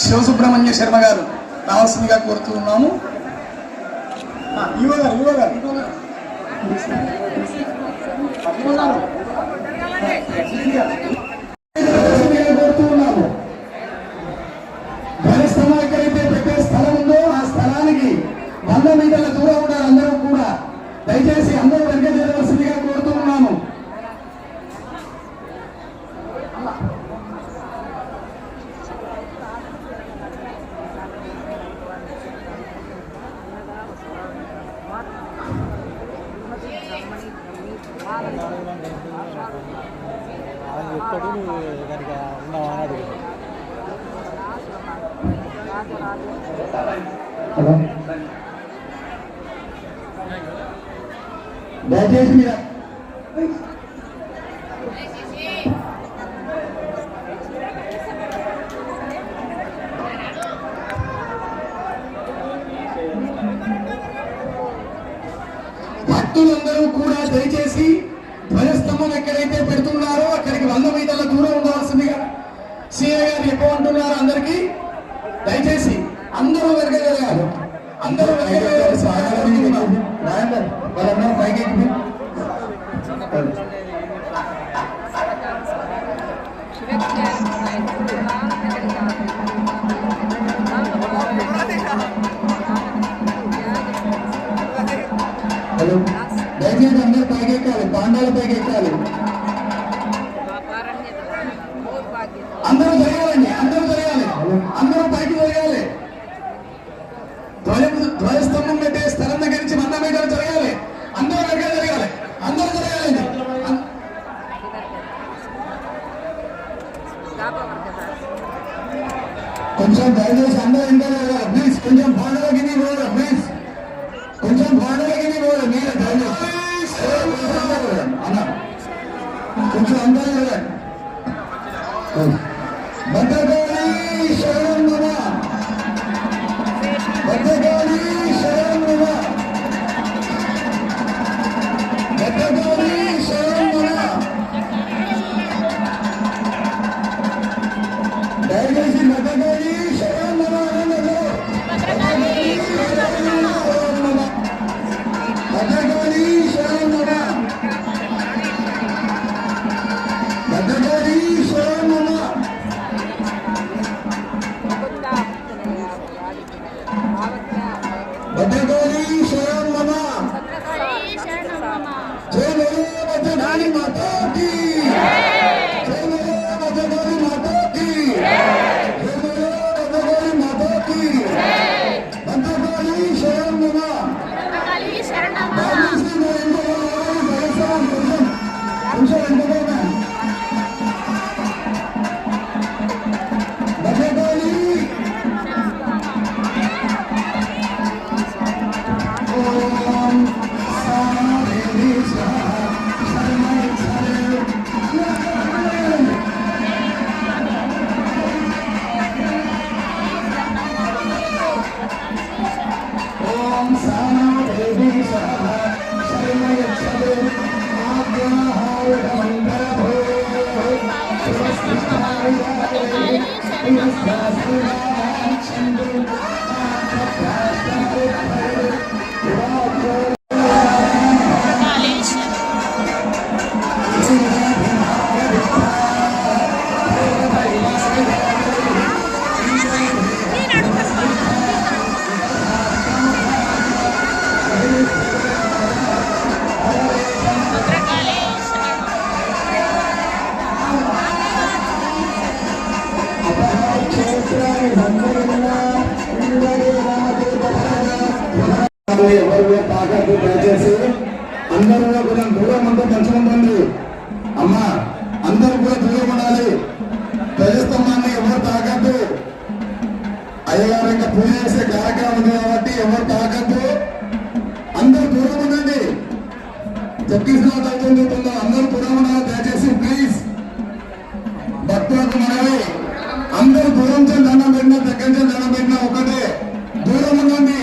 శివసుబ్రహ్మణ్య శర్మ గారు రావాల్సిందిగా కోరుతూ ఉన్నాము. ధ్వజస్తంభం ఎక్కడైతే పెట్టే స్థలం ఉందో ఆ స్థలానికి 100 మీటర్ల దూరం ఉన్నారు. అందరూ కూడా దయచేసి అందరూ వెనక చేయవలసిందిగా కోరుతూ ఉన్నాము. దయచేసి మీరు భక్తులందరూ కూడా దయచేసి ధ్వజస్తంభం ఎక్కడైతే పెడుతున్నారో అక్కడికి 100 మీటర్ల దూరం ఉండవలసిందిగా సిఐ గారు ఎక్కువ అంటున్నారు. అందరికీ దయచేసి అందరూ వెనకగలిగారు. అందరూ వాళ్ళందరూ పైకి హలో దయచేసి అందరూ పైకి ఎక్కాలి. పాండాల పైకి ఎక్కాలి. అందరూ జరగాలండి. అందరూ జరగాలి. అందరూ పైకి జరగాలి. ధ్వజస్తంభం పెట్టే స్థలం దగ్గర నుంచి 100 మీటర్లు జరగాలి. అందరూ వెనక జరగాలి. అందరూ జరగాలండి. కొంచెం దయచేసి అందరూ వెనక జరగాలి. ప్లీజ్ కొంచెం బాండలకి పోవాలి. ప్లీజ్ కొంచెం బాండలకి పోవాలి. మీరు అన్న కొంచెం అందరూ జరగాలి. భద్రకాళి శరణం నమ. భద్రకాళి శరణం నమ. భద్రకాళి శరణం నమ. దయచేసి భద్రకాళి శరణం నమ అనందరూ. భద్రకాళి శరణం నమ. భద్రకాళి శరణం నమ. భద్రకాళి శరణం నమ. భద్రకాళి శరణం నమ. జయ బలో భద్రకాళి మాతాకి. జయ బలో భద్రకాళి మాతాకి. జయ బలో భద్రకాళి మాతాకి. భద్రకాళి శరణం నమ. కొంచెం ఎంతగా భద్రకాళి ఎవరు తాకట్టు దయచేసి అందరూ కొంచెం దూరం ఉంటే మంచిగా ఉంటుంది. అమ్మా అందరూ కూడా దూరం ఉండాలి. ధ్వజస్తంభాన్ని ఎవరు తాకద్దు. అయ్యగారు ఇంకా పూజ చేసే కార్యక్రమం ఉంది కాబట్టి ఎవరు తాకద్దు. అందరూ దూరం ఉండండి. ఛత్తీస్గఢ్ అవుతుంది. అందరూ దూరం ఉండాలి దయచేసి ప్లీజ్. భక్తులకు మనవి అందరూ దూరం దండం పెట్టినా దగ్గర దండం పెట్టినా ఒకటే దూరం ఉండండి.